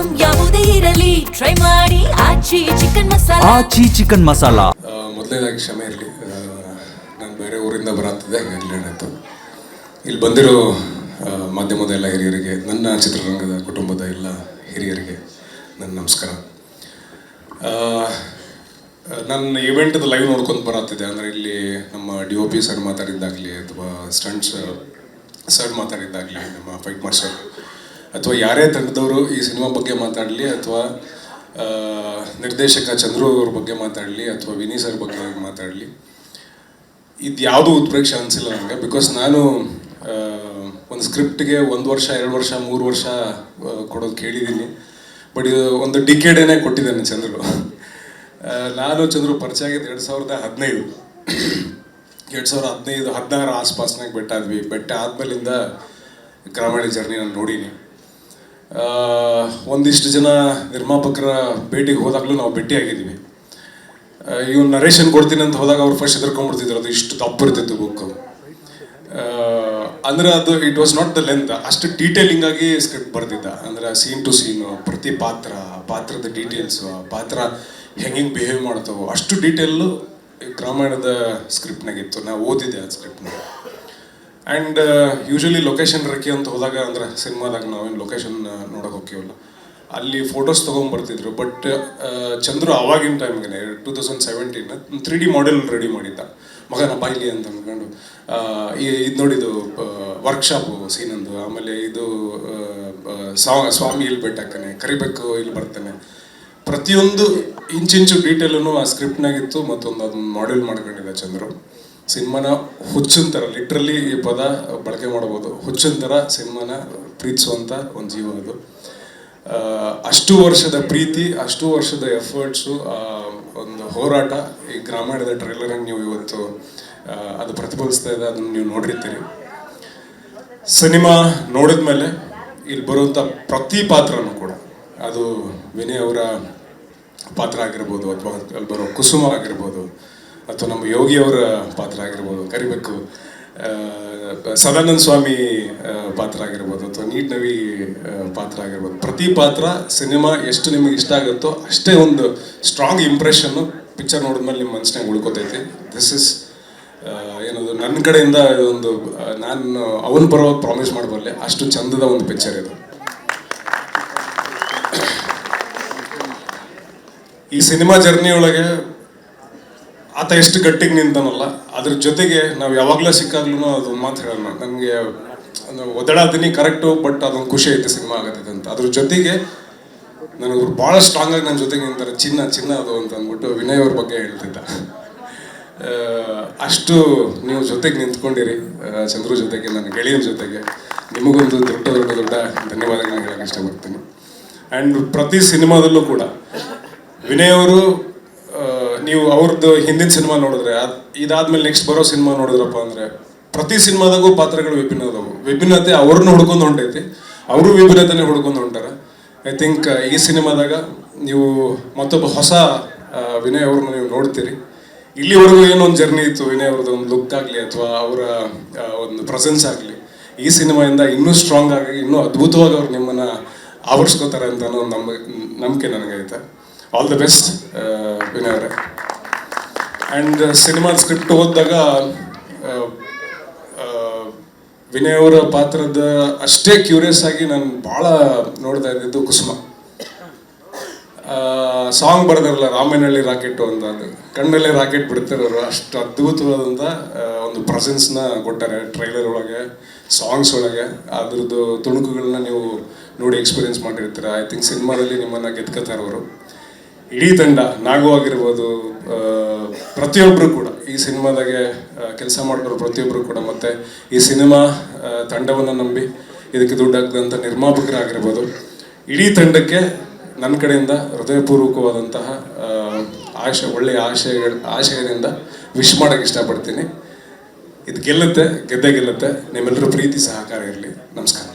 Item ಯಾವುದೇ ಇರಲಿ try ಮಾಡಿ ಆಚಿ ಚಿಕನ್ ಮಸಾಲಾ. ಮೊದಲನೇದಾಗಿ ಕ್ಷಮೆ ಇರಲಿ, ನಾನು ಬೇರೆ ಊರಿಂದ ಬರತ್ತಿದ್ದೆ, ಹಂಗಾಗಿ ಲೇಟ್ ಆಯಿತು. ಇಲ್ಲಿ ಬಂದಿರೋ ಮಾಧ್ಯಮದ ಎಲ್ಲ ಹಿರಿಯರಿಗೆ, ನನ್ನ ಚಿತ್ರರಂಗದ ಕುಟುಂಬದ ಎಲ್ಲ ಹಿರಿಯರಿಗೆ ನನ್ನ ನಮಸ್ಕಾರ. ನನ್ನ ಇವೆಂಟ್ದು ಲೈವ್ ನೋಡ್ಕೊಂಡು ಬರತ್ತಿದ್ದೆ. ಅಂದರೆ ಇಲ್ಲಿ ನಮ್ಮ DOP ಸರ್ ಮಾತಾಡಿದ್ದಾಗಲಿ, ಅಥವಾ ಸ್ಟಂಟ್ಸ್ ಸರ್ ಮಾತಾಡಿದ್ದಾಗಲಿ, ನಮ್ಮ ಫೈಟ್ ಮಾಸ್ಟರ್ ಅಥವಾ ಯಾರೇ ತಂಡದವರು ಈ ಸಿನಿಮಾ ಬಗ್ಗೆ ಮಾತಾಡಲಿ, ಅಥವಾ ನಿರ್ದೇಶಕ ಚಂದ್ರು ಅವ್ರ ಬಗ್ಗೆ ಮಾತಾಡಲಿ, ಅಥವಾ ವಿನಿ ಸರ್ ಬಗ್ಗೆ ಮಾತಾಡಲಿ, ಇದು ಯಾವುದೂ ಉತ್ಪ್ರೇಕ್ಷೆ ಅನಿಸಿಲ್ಲ ನನಗೆ. ಬಿಕಾಸ್ ನಾನು ಒಂದು ಸ್ಕ್ರಿಪ್ಟ್ಗೆ 1 ವರ್ಷ 2 ವರ್ಷ 3 ವರ್ಷ ಕೊಡೋದು ಕೇಳಿದ್ದೀನಿ, ಬಟ್ ಇದು ಒಂದು ಡಿಕೇಡೇನೆ ಕೊಟ್ಟಿದ್ದೇನೆ ಚಂದ್ರು. ನಾನು ಚಂದ್ರು ಪರಿಚಯ ಆಗಿದ್ದು 2015 2016 ಆಸ್ಪಾಸ್ನಾಗ ಬೆಟ್ಟ ಆದ್ಮೇಲಿಂದ ಗ್ರಾಮೀಣ ಜರ್ನಿ ನಾನು ನೋಡೀನಿ. ಒಂದಿಷ್ಟು ಜನ ನಿರ್ಮಾಪಕರ ಭೇಟಿಗೆ ಹೋದಾಗಲೂ ನಾವು ಭೇಟಿಯಾಗಿದ್ದೀವಿ. ಇವ್ನು ನರೇಶನ್ ಕೊಡ್ತೀನಿ ಅಂತ ಹೋದಾಗ ಅವ್ರು ಫಸ್ಟ್ ಹೆದರ್ಕೊಂಡ್ಬಿಡ್ತಿದ್ರು, ಅದು ಇಷ್ಟು ತಪ್ಪು ಇರ್ತಿತ್ತು ಬುಕ್ಕು. ಅಂದರೆ ಅದು it was not the length, ಅಷ್ಟು ಡೀಟೇಲಿಂಗ್ ಆಗಿ ಸ್ಕ್ರಿಪ್ಟ್ ಬರ್ತಿದ್ದ. ಅಂದರೆ ಸೀನ್ ಟು ಸೀನು, ಪ್ರತಿ ಪಾತ್ರದ ಡೀಟೇಲ್ಸು, ಆ ಪಾತ್ರ ಹೆಂಗೆ ಬಿಹೇವ್ ಮಾಡ್ತಾವೋ ಅಷ್ಟು ಡೀಟೇಲು ಗ್ರಾಮಾಯಣದ ಸ್ಕ್ರಿಪ್ಟ್ನಾಗಿತ್ತು. ನಾವು ಓದಿದ್ದೆ ಆ ಸ್ಕ್ರಿಪ್ಟ್ನ. ಆ್ಯಂಡ್ ಯೂಶ್ವಲಿ ಲೊಕೇಶನ್ ರೆಕ್ಕೆ ಅಂತ ಹೋದಾಗ, ಅಂದ್ರೆ ಸಿನಿಮಾದಾಗ ನಾವೇನು ಲೊಕೇಶನ್ ನೋಡೋಕೆ ಹೋಗ್ತೀವಲ್ಲ, ಅಲ್ಲಿ ಫೋಟೋಸ್ ತೊಗೊಂಡ್ಬರ್ತಿದ್ರು. ಬಟ್ ಚಂದ್ರು ಆವಾಗಿನ ಟೈಮ್ಗೆ 2017 3D ಮಾಡೆಲ್ ರೆಡಿ ಮಾಡಿದ್ದ, ಮಗನ ಬಾಯ್ಲಿ ಅಂತ ಅಂದ್ಕೊಂಡು. ಇದು ನೋಡಿದ್ದು ವರ್ಕ್ಶಾಪು ಸೀನಂದು. ಆಮೇಲೆ ಇದು ಸ್ವಾಮಿ ಇಲ್ಲಿ ಬೆಟ್ಟಾಗ್ತಾನೆ, ಕರಿಬೇಕು ಇಲ್ಲಿ ಬರ್ತಾನೆ, ಪ್ರತಿಯೊಂದು ಇಂಚಿಂಚು ಡೀಟೇಲೂ ಆ ಸ್ಕ್ರಿಪ್ಟ್ನಾಗಿತ್ತು. ಮತ್ತೊಂದು ಅದನ್ನ ಮಾಡೆಲ್ ಮಾಡ್ಕೊಂಡಿದ್ದ ಚಂದ್ರು. ಸಿನಿಮಾನ ಹುಚ್ಚಿನ ಥರ, ಲಿಟ್ರಲಿ ಈ ಪದ ಬಳಕೆ ಮಾಡ್ಬೋದು, ಹುಚ್ಚಿನ ಥರ ಸಿನಿಮಾನ ಪ್ರೀತಿಸುವಂಥ ಒಂದು ಜೀವ ಅದು. ಅಷ್ಟು ವರ್ಷದ ಪ್ರೀತಿ, ಅಷ್ಟು ವರ್ಷದ ಎಫರ್ಟ್ಸು, ಒಂದು ಹೋರಾಟ ಈ ಗ್ರಾಮಾಯಣದ ಟ್ರೈಲರಾಗಿ ನೀವು ಇವತ್ತು ಅದು ಪ್ರತಿಫಲಿಸ್ತಾ ಇದೆ. ಅದನ್ನು ನೀವು ನೋಡಿರ್ತೀರಿ. ಸಿನಿಮಾ ನೋಡಿದ ಮೇಲೆ ಇಲ್ಲಿ ಬರುವಂಥ ಪ್ರತಿ ಪಾತ್ರನೂ ಕೂಡ, ಅದು ವಿನಯ್ ಅವರ ಪಾತ್ರ ಆಗಿರ್ಬೋದು, ಅಥವಾ ಅಲ್ಲಿ ಬರೋ ಕುಸುಮ ಆಗಿರ್ಬೋದು, ಅಥವಾ ನಮ್ಮ ಯೋಗಿ ಅವರ ಪಾತ್ರ ಆಗಿರ್ಬೋದು, ಕರಿಬೇಕು, ಸದಾನಂದ ಸ್ವಾಮಿ ಪಾತ್ರ ಆಗಿರ್ಬೋದು, ಅಥವಾ ನೀಟ್ ನವಿ ಪಾತ್ರ ಆಗಿರ್ಬೋದು, ಪ್ರತಿ ಪಾತ್ರ ಸಿನಿಮಾ ಎಷ್ಟು ನಿಮಗೆ ಇಷ್ಟ ಆಗುತ್ತೋ ಅಷ್ಟೇ ಒಂದು ಸ್ಟ್ರಾಂಗ್ ಇಂಪ್ರೆಷನ್ನು ಪಿಕ್ಚರ್ ನೋಡಿದ್ಮೇಲೆ ನಿಮ್ಮ ಮನಸ್ಸಿನಾಗ ಉಳ್ಕೋತೈತಿ. ದಿಸ್ ಇಸ್ ಏನದು ನನ್ನ ಕಡೆಯಿಂದ ಇದೊಂದು, ನಾನು ಅವನ ಪರವಾಗಿ ಪ್ರಾಮಿಸ್ ಮಾಡಬಲ್ಲೆ, ಅಷ್ಟು ಚಂದದ ಒಂದು ಪಿಕ್ಚರ್ ಇದು. ಈ ಸಿನಿಮಾ ಜರ್ನಿ ಒಳಗೆ ಆತ ಎಷ್ಟು ಗಟ್ಟಿಗೆ ನಿಂತಾನಲ್ಲ, ಅದ್ರ ಜೊತೆಗೆ ನಾವು ಯಾವಾಗಲೂ ಸಿಕ್ಕಾಗ್ಲೂ ಅದು ಮಾತು ಹೇಳೋಣ, ನನಗೆ ಒದಡಾತೀನಿ ಕರೆಕ್ಟು, ಬಟ್ ಅದೊಂದು ಖುಷಿ ಐತೆ ಸಿನಿಮಾ ಆಗತ್ತೈತೆ ಅಂತ. ಅದ್ರ ಜೊತೆಗೆ ನನಗೆ ಭಾಳ ಸ್ಟ್ರಾಂಗ್ ಆಗಿ ನನ್ನ ಜೊತೆಗೆ ನಿಂತಾರೆ. ಚಿನ್ನ ಅದು ಅಂತ ಅಂದ್ಬಿಟ್ಟು ವಿನಯ್ ಅವ್ರ ಬಗ್ಗೆ ಹೇಳ್ತಿದ್ದ. ಅಷ್ಟು ನೀವು ಜೊತೆಗೆ ನಿಂತ್ಕೊಂಡಿರಿ ಚಂದ್ರು ಜೊತೆಗೆ, ನನ್ನ ಗೆಳೆಯನ ಜೊತೆಗೆ. ನಿಮಗೊಂದು ದೊಡ್ಡ ಧನ್ಯವಾದಗಳನ್ನ ಹೇಳಕ್ಕೆ ಇಷ್ಟಪಡ್ತೀನಿ. ಆ್ಯಂಡ್ ಪ್ರತಿ ಸಿನಿಮಾದಲ್ಲೂ ಕೂಡ ವಿನಯ್ ಅವರು, ನೀವು ಅವ್ರದ್ದು ಹಿಂದಿನ ಸಿನಿಮಾ ನೋಡಿದ್ರೆ, ಇದಾದ್ಮೇಲೆ ನೆಕ್ಸ್ಟ್ ಬರೋ ಸಿನಿಮಾ ನೋಡಿದ್ರಪ್ಪ ಅಂದರೆ, ಪ್ರತಿ ಸಿನಿಮಾದಾಗೂ ಪಾತ್ರಗಳು ವಿಭಿನ್ನ ಅದಾವು. ವಿಭಿನ್ನತೆ ಅವ್ರನ್ನ ಹುಡ್ಕೊಂಡು ಹೊಂಟೈತಿ, ಅವರು ವಿಭಿನ್ನತೆನೇ ಹುಡ್ಕೊಂಡು ಹೊಂಟಾರ. ಐ ಥಿಂಕ್ ಈ ಸಿನಿಮಾದಾಗ ನೀವು ಮತ್ತೊಬ್ಬ ಹೊಸ ವಿನಯ್ ಅವ್ರನ್ನ ನೀವು ನೋಡ್ತೀರಿ. ಇಲ್ಲಿವರೆಗೂ ಏನೊಂದು ಜರ್ನಿ ಇತ್ತು ವಿನಯ್ ಅವ್ರದ್ದು, ಒಂದು ಲುಕ್ ಆಗಲಿ ಅಥವಾ ಅವರ ಒಂದು ಪ್ರೆಸೆನ್ಸ್ ಆಗಲಿ, ಈ ಸಿನಿಮಾಯಿಂದ ಇನ್ನೂ ಸ್ಟ್ರಾಂಗ್ ಆಗಿ, ಇನ್ನೂ ಅದ್ಭುತವಾಗಿ ಅವ್ರು ನಿಮ್ಮನ್ನು ಆವರಿಸ್ಕೋತಾರೆ ಅಂತ ಅನ್ನೋ ನಂಬಿಕೆ ನನಗೈತೆ. ಆಲ್ ದ ಬೆಸ್ಟ್ ವಿನಯ್ ಅವರೇ. ಆ್ಯಂಡ್ ಸಿನಿಮಾದ ಸ್ಕ್ರಿಪ್ಟ್ ಓದಿದಾಗ ವಿನಯ್ ಅವರ ಪಾತ್ರದ ಅಷ್ಟೇ ಕ್ಯೂರಿಯಸ್ ಆಗಿ ನಾನು ಭಾಳ ನೋಡ್ತಾ ಇದ್ದಿದ್ದು ಕುಸುಮ. ಸಾಂಗ್ ಬರೆದಾರಲ್ಲ, ರಾಮನಹಳ್ಳಿ ರಾಕೆಟ್ ಅಂತ, ಅದು ಕಣ್ಣಲ್ಲೇ ರಾಕೆಟ್ ಬಿಡ್ತಾರವರು. ಅಷ್ಟು ಅದ್ಭುತವಾದಂಥ ಒಂದು ಪ್ರೆಸೆನ್ಸ್ನ ಕೊಟ್ಟಾರೆ ಟ್ರೈಲರ್ ಒಳಗೆ, ಸಾಂಗ್ಸ್ ಒಳಗೆ. ಅದ್ರದ್ದು ತುಣುಕುಗಳನ್ನ ನೀವು ನೋಡಿ ಎಕ್ಸ್ಪೀರಿಯನ್ಸ್ ಮಾಡಿರ್ತೀರ. ಐ ಥಿಂಕ್ ಸಿನಿಮಾದಲ್ಲಿ ನಿಮ್ಮನ್ನು ಗೆದ್ಕೋತಾರೆ ಅವರು. ಇಡೀ ತಂಡ, ನಾಗು ಆಗಿರ್ಬೋದು, ಪ್ರತಿಯೊಬ್ಬರು ಕೂಡ ಈ ಸಿನಿಮಾದಾಗೆ ಕೆಲಸ ಮಾಡಿದ್ರು, ಪ್ರತಿಯೊಬ್ಬರು ಕೂಡ, ಮತ್ತು ಈ ಸಿನಿಮಾ ತಂಡವನ್ನು ನಂಬಿ ಇದಕ್ಕೆ ದುಡ್ಡಾಗ್ದಂಥ ನಿರ್ಮಾಪಕರಾಗಿರ್ಬೋದು, ಇಡೀ ತಂಡಕ್ಕೆ ನನ್ನ ಕಡೆಯಿಂದ ಹೃದಯಪೂರ್ವಕವಾದಂತಹ ಒಳ್ಳೆಯ ಆಶಯದಿಂದ ವಿಶ್ ಮಾಡೋಕ್ಕೆ ಇಷ್ಟಪಡ್ತೀನಿ. ಇದು ಗೆಲ್ಲುತ್ತೆ, ಗೆದ್ದೇ ಗೆಲ್ಲುತ್ತೆ. ನಿಮ್ಮೆಲ್ಲರೂ ಪ್ರೀತಿ ಸಹಕಾರ ಇರಲಿ. ನಮಸ್ಕಾರ.